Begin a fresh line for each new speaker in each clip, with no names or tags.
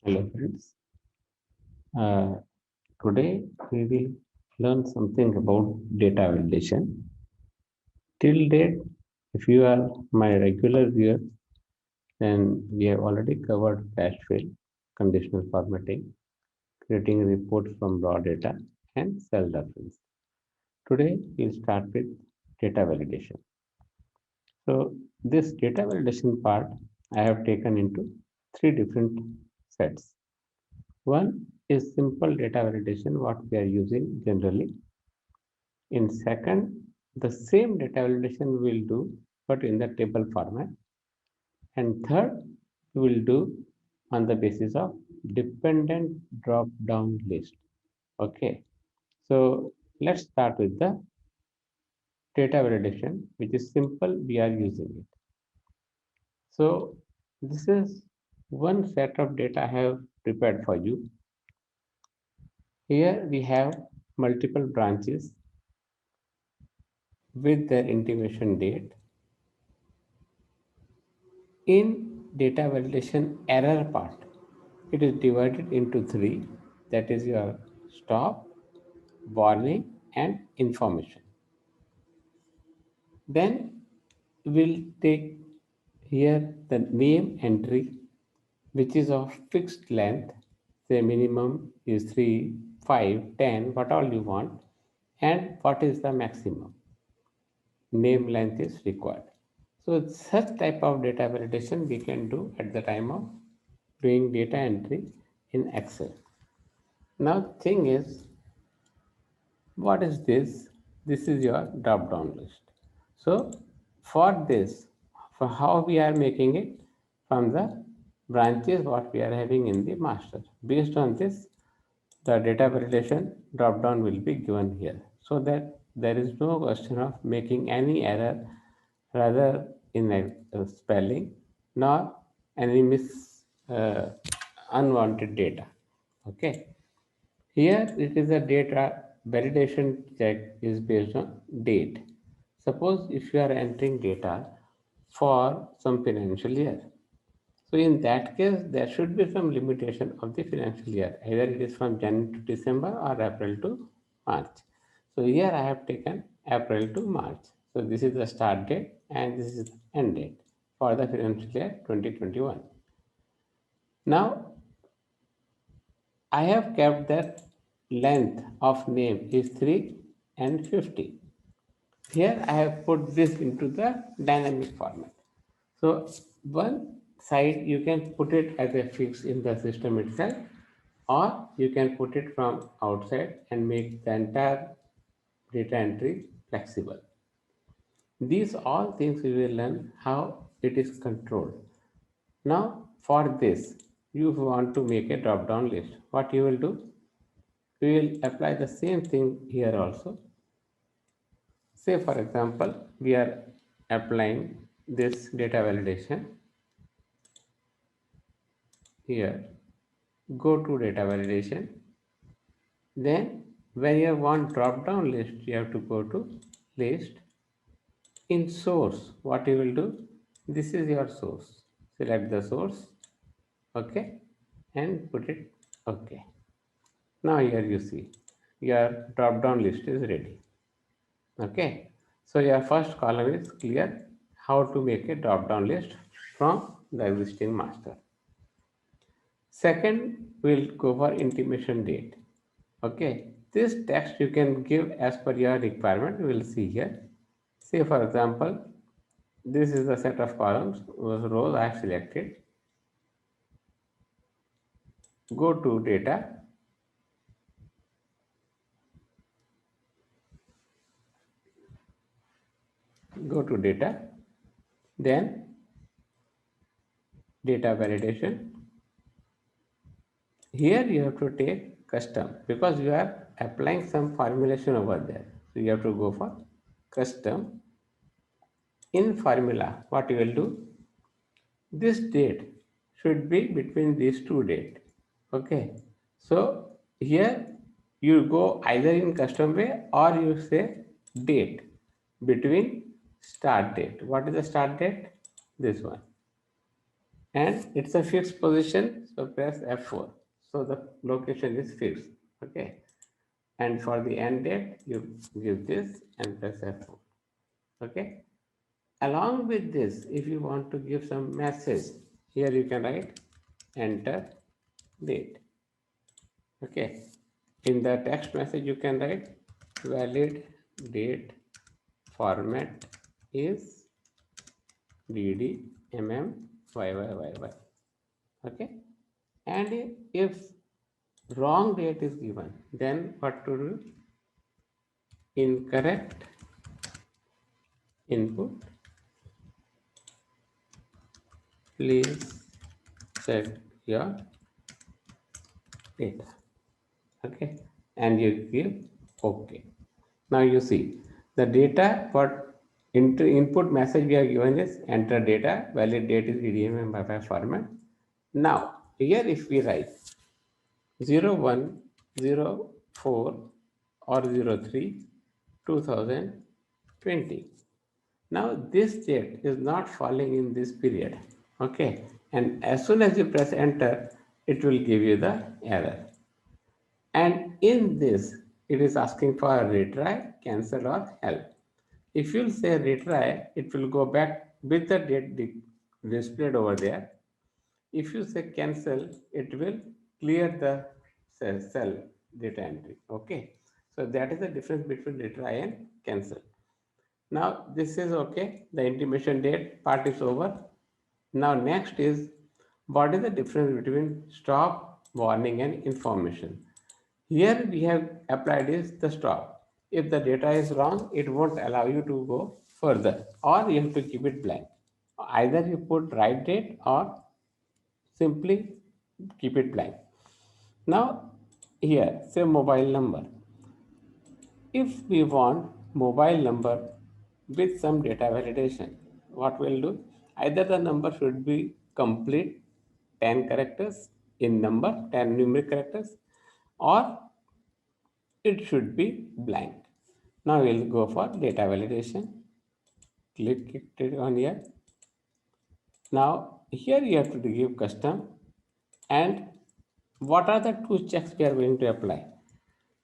Hello friends. Uh, Today we will learn something about data validation. Till date, if you are my regular viewer, then we have already covered cache fill, conditional formatting, creating reports from raw data, and cell reference. Today we'll start with data validation. So this data validation part I have taken into three different sets. One is simple data validation, what we are using generally. In second, the same data validation we'll do, but in the table format. And third, we will do on the basis of dependent drop-down list. Okay, so let's start with the data validation, which is simple, we are using it. So this is one set of data I have prepared for you. Here we have multiple branches with their intimation date. In data validation error part, it is divided into three, that is your stop, warning, and information. Then we'll take here the name entry, which is of fixed length, say minimum is 3, 5, 10, what all you want, and what is the maximum name length is required. So such type of data validation we can do at the time of doing data entry in Excel. Now thing is, what is this? This is your drop down list. So for this, for how we are making it from the branches what we are having in the master. Based on this, the data validation drop down will be given here so that there is no question of making any error rather in a spelling nor any unwanted data. Okay, here it is a data validation check is based on date. Suppose if you are entering data for some financial year, so in that case, there should be some limitation of the financial year. Either it is from January to December or April to March. So here I have taken April to March. So this is the start date and this is the end date for the financial year 2021. Now I have kept that length of name is 3 and 50. Here I have put this into the dynamic format. So one side you can put it as a fix in the system itself, or you can put it from outside and make the entire data entry flexible. These all things we will learn how it is controlled. Now for this, you want to make a drop down list. What you will do? We will apply the same thing here also. Say for example, we are applying this data validation here. Go to data validation. Then when you want drop down list, you have to go to list. In source, what you will do? This is your source. Select the source, okay, and put it okay. Now here you see your drop down list is ready. Okay, so your first column is clear how to make a drop down list from the existing master. Second, we'll go for intimation date. Okay, this text you can give as per your requirement. We'll see here. Say for example, this is the set of columns, those rows I have selected. Go to data, go to data, then data validation. Here you have to take custom because you are applying some formulation over there. So you have to go for custom. In formula, what you will do? This date should be between these two dates. Okay. So here you go either in custom way or you say date between start date. What is the start date? This one. and it's a fixed position, so press F4. So the location is fixed. Okay, and for the end date you give this and press F4. Okay, along with this, if you want to give some message, here you can write enter date. Okay, in the text message you can write valid date format is dd YYYY. Okay, and if wrong date is given, then what to do? Incorrect input, please check your data. Okay, and you give okay. Now you see the data what into input message we are given is enter data, valid date is EDM by format. Now here if we write 01, 04 or 03 2020. Now this date is not falling in this period. Okay, and as soon as you press enter, it will give you the error. And in this, it is asking for a retry, cancel, or help. If you say retry, it will go back with the date displayed over there. If you say cancel, it will clear the cell data entry. Okay, so that is the difference between retry and cancel. Now this is okay. The intimation date part is over. Now next is what is the difference between stop, warning, and information. Here we have applied is the stop. If the data is wrong, it won't allow you to go further, or you have to keep it blank. Either you put right date or simply keep it blank. Now here say mobile number. If we want mobile number with some data validation, what we'll do? Either the number should be complete 10 characters in number, 10 numeric characters, or it should be blank. Now we'll go for data validation. Click it on here. Now here you have to give custom, and what are the two checks we are going to apply?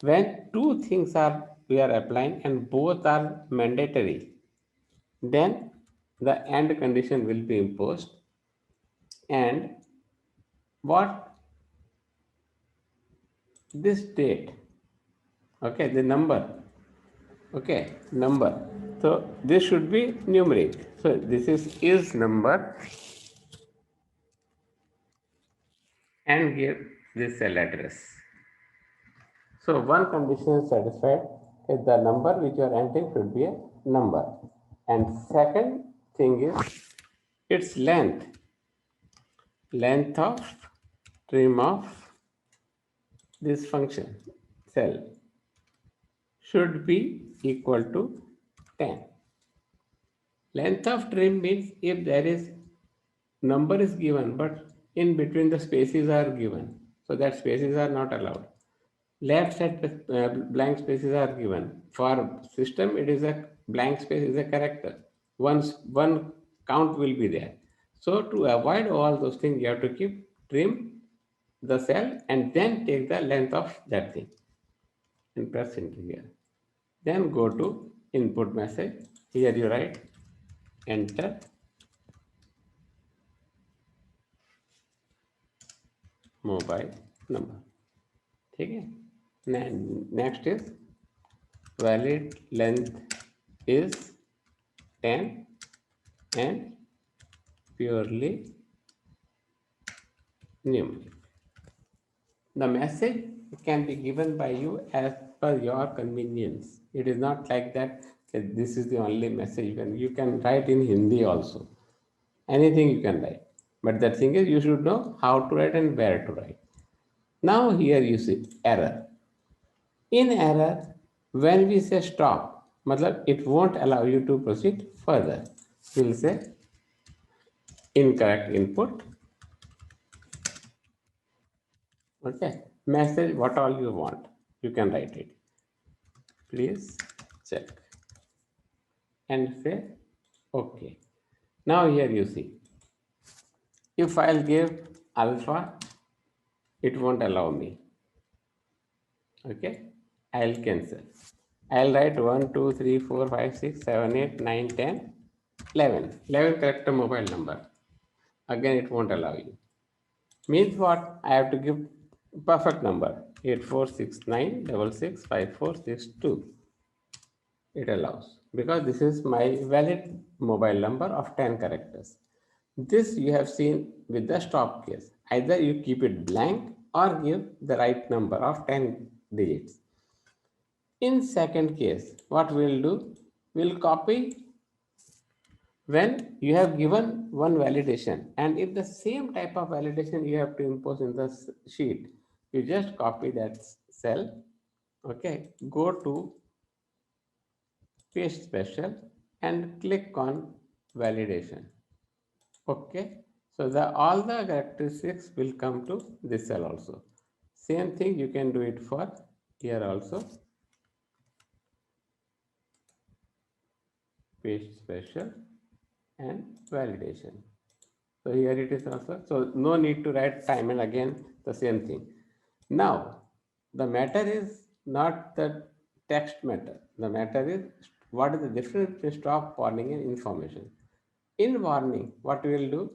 When two things are we are applying and both are mandatory, then the AND condition will be imposed. And what this date, okay, the number, okay, number. So this should be numeric. So this is number and give this cell address. So one condition is satisfied if the number which you are entering should be a number. And second thing is its length of trim of this function cell should be equal to 10. Length of trim means if there is number is given but in between the spaces are given, so that spaces are not allowed. Left side blank spaces are given. For system it is a blank space is a character. One count will be there. So to avoid all those things you have to keep trim the cell and then take the length of that thing and press enter here. Then go to input message. Here you write enter mobile number. Okay. Next is valid length is 10 and purely numeric. The message can be given by you as per your convenience. It is not like that this is the only message. You can write in Hindi also. Anything you can write. But the thing is, you should know how to write and where to write. Now here you see error. In error, when we say stop, it won't allow you to proceed further. We'll say incorrect input. Okay, message what all you want. You can write it. Please check and say okay. Now here you see If I'll give alpha, it won't allow me. Okay, I'll cancel. I'll write 1 2 3 4 5 6 7 8 9 10 11. 11 character mobile number. Again, it won't allow you. Means what? I have to give perfect number 8469665462. It allows because this is my valid mobile number of 10 characters. This you have seen with the stop case. Either you keep it blank or give the right number of 10 digits. In second case, what we'll do, we'll copy when you have given one validation, and if the same type of validation you have to impose in the sheet, you just copy that cell. Okay, go to paste special and click on validation. Okay, so the all the characteristics will come to this cell also. Same thing you can do it for here also. Paste special and validation. So here it is also. So no need to write time and again the same thing. Now the matter is not the text matter. The matter is what is the difference between stop, warning and information. In warning, what we will do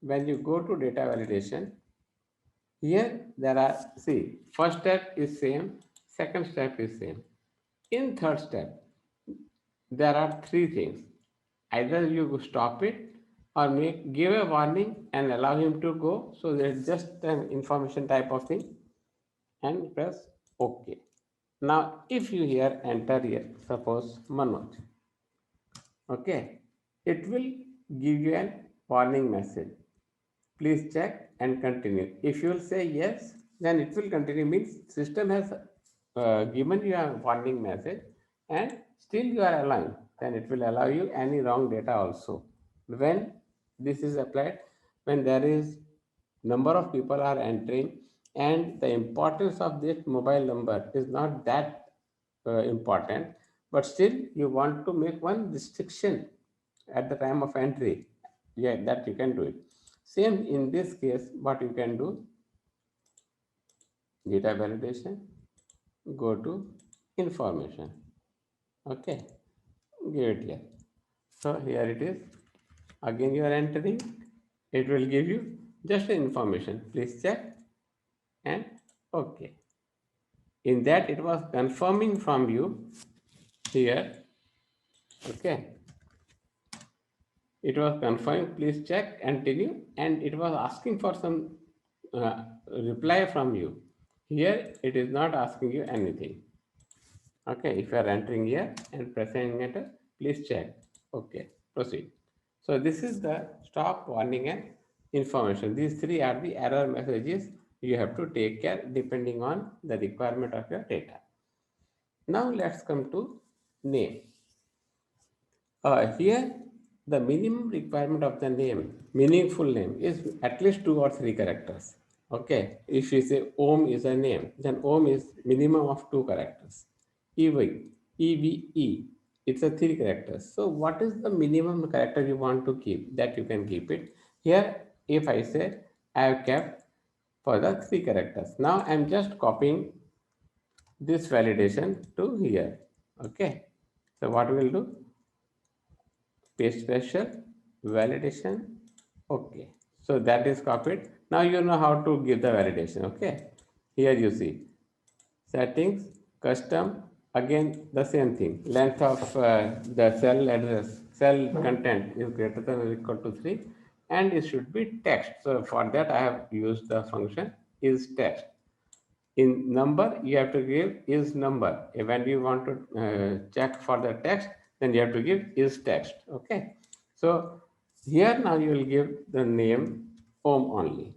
when you go to data validation, here there are, see, first step is same, second step is same. In third step, there are three things. Either you stop it or give a warning and allow him to go. So there's just an information type of thing and press OK. Now, if you here enter here, suppose Manoj, okay, it will give you a warning message. Please check and continue. If you will say yes, then it will continue. Means system has given you a warning message and still you are allowing. Then it will allow you any wrong data also. When this is applied, when there is number of people are entering and the importance of this mobile number is not that important, but still you want to make one restriction at the time of entry, yeah, that you can do it. Same in this case, what you can do, data validation, go to information. Okay, give it here. So here it is. Again you are entering, it will give you just information. Please check and okay. In that it was confirming from you here. Okay, it was confirming, please check, continue, and it was asking for some reply from you. Here it is not asking you anything. Okay, if you are entering here and pressing enter, please check. Okay, proceed. So this is the stop, warning and information. These three are the error messages you have to take care depending on the requirement of your data. Now let's come to name. Here, the minimum requirement of the name, meaningful name, is at least 2 or 3 characters. Okay, if you say Om is a name, then Om is minimum of 2 characters. EV, EVE, it's a 3 characters. So what is the minimum character you want to keep? That you can keep it. Here, if I say I have kept for the 3 characters. Now I'm just copying this validation to here. Okay, so what we'll do? Paste special, validation. Okay, so that is copied. Now you know how to give the validation. Okay, here you see settings, custom, again the same thing. Length of the cell address, cell content is greater than or equal to 3 and it should be text. So for that I have used the function is text. In number, you have to give is number. When you want to check for the text, then you have to give is text. Okay. So here now you will give the name Om only.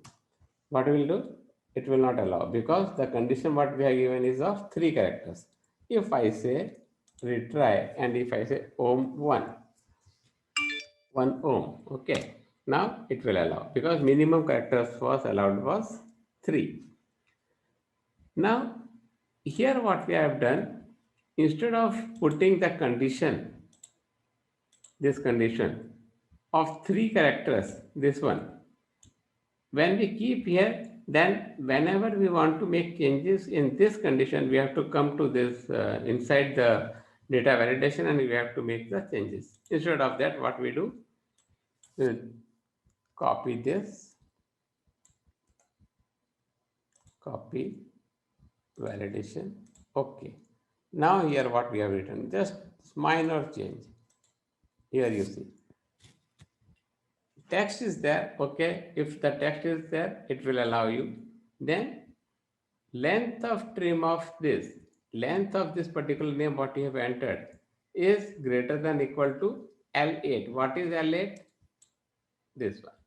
What we will do? It will not allow because the condition what we have given is of 3 characters. If I say retry and if I say Om 1 Om, okay. Now it will allow because minimum characters was allowed was 3. Now, here what we have done, instead of putting the condition, this condition of 3 characters, this one, When we keep here, then whenever we want to make changes in this condition, we have to come to this inside the data validation and we have to make the changes. Instead of that, what we do, we'll copy this, copy validation. Okay. Now here what we have written, just minor change. Here you see. Text is there, okay. If the text is there, it will allow you. Then length of trim of this, length of this particular name what you have entered is greater than equal to L8. What is L8? This one.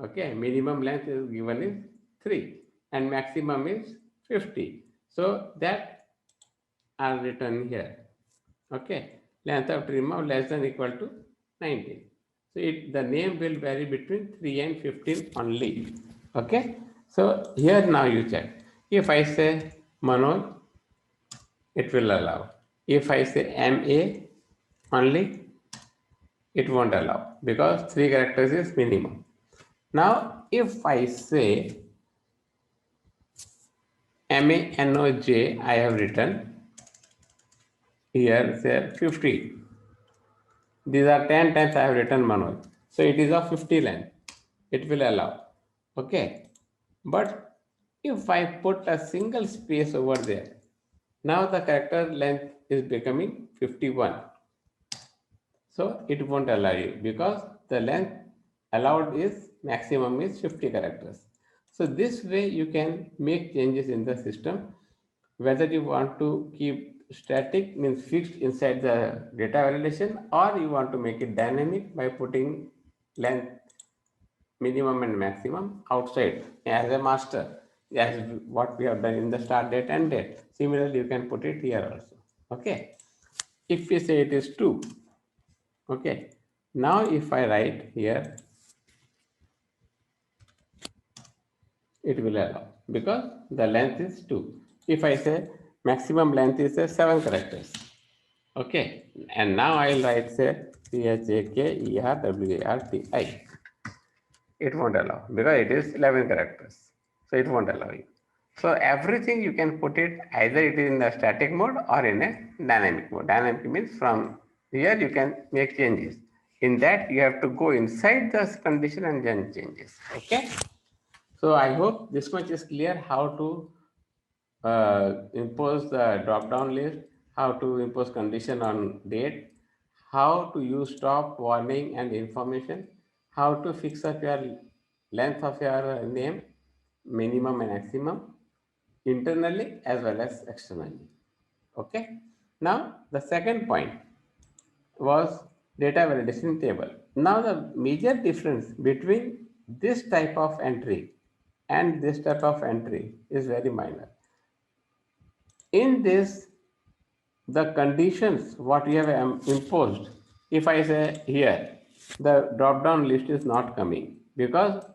Okay, minimum length is given is 3 and maximum is 50. So that are written here. Okay, length of trim of less than equal to 19. So the name will vary between 3 and 15 only. Okay, so here now you check. If I say Manoj, it will allow. If I say MA only, it won't allow because 3 characters is minimum. Now, if I say MANOJ, I have written here, say 50. These are 10 times I have written Manoj. So it is of 50 length. It will allow. Okay. But if I put a single space over there, now the character length is becoming 51. So it won't allow you because the length allowed is maximum is 50 characters. So this way you can make changes in the system. Whether you want to keep static means fixed inside the data validation or you want to make it dynamic by putting length minimum and maximum outside as a master, as what we have done in the start date and date. Similarly, you can put it here also. Okay. If we say it is 2, okay. Now if I write here, it will allow because the length is 2. If I say maximum length is 7 characters. Okay. And now I'll write say CHAKERWARTI. It won't allow because it is 11 characters. So it won't allow you. So everything you can put it either it is in the static mode or in a dynamic mode. Dynamic means from here you can make changes. In that you have to go inside this condition and then changes. Okay. So I hope this much is clear how to impose the drop down list, how to impose condition on date, how to use stop, warning and information, how to fix up your length of your name, minimum and maximum, internally as well as externally. Okay. Now the second point was data validation table. Now the major difference between this type of entry and this type of entry is very minor. In this, the conditions what we have imposed, if I say here, the drop down list is not coming because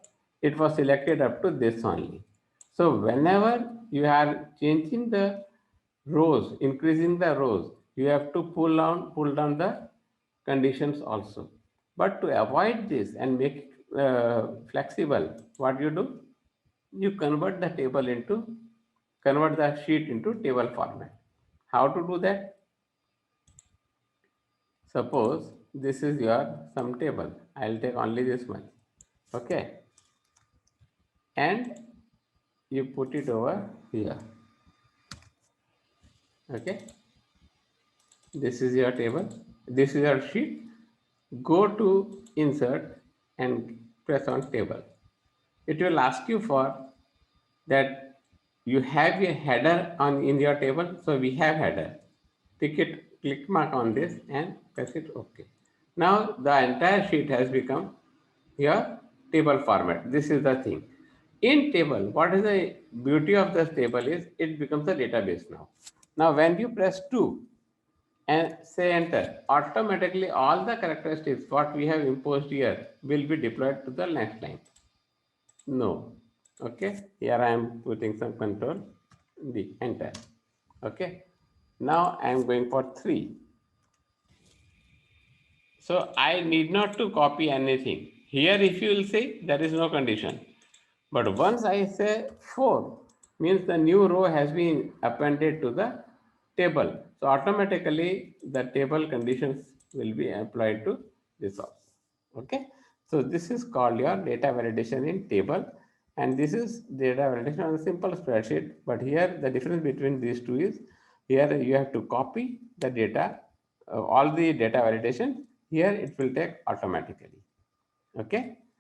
it was selected up to this only. So whenever you are changing the rows, increasing the rows, you have to pull down the conditions also. But to avoid this and make it flexible, what you do? You convert the sheet into table format. How to do that? Suppose this is your sum table. I'll take only this much. Okay. And you put it over here. Okay. This is your table. This is your sheet. Go to insert and press on table. It will ask you for that you have a header on in your table. So we have header. Click mark on this and press it OK. Now the entire sheet has become your table format. This is the thing. In table, what is the beauty of this table is it becomes a database now. Now when you press 2 and say enter, automatically all the characteristics what we have imposed here will be deployed to the next line. No. Okay. Here I am putting some control D enter. Okay. Now I am going for 3. So I need not to copy anything. Here if you will say there is no condition. But once I say 4, means the new row has been appended to the table. So automatically the table conditions will be applied to this also. Okay. So this is called your data validation in table, and this is data validation on a simple spreadsheet. But here the difference between these two is here you have to copy the data, all the data validation. Here it will take automatically. Okay.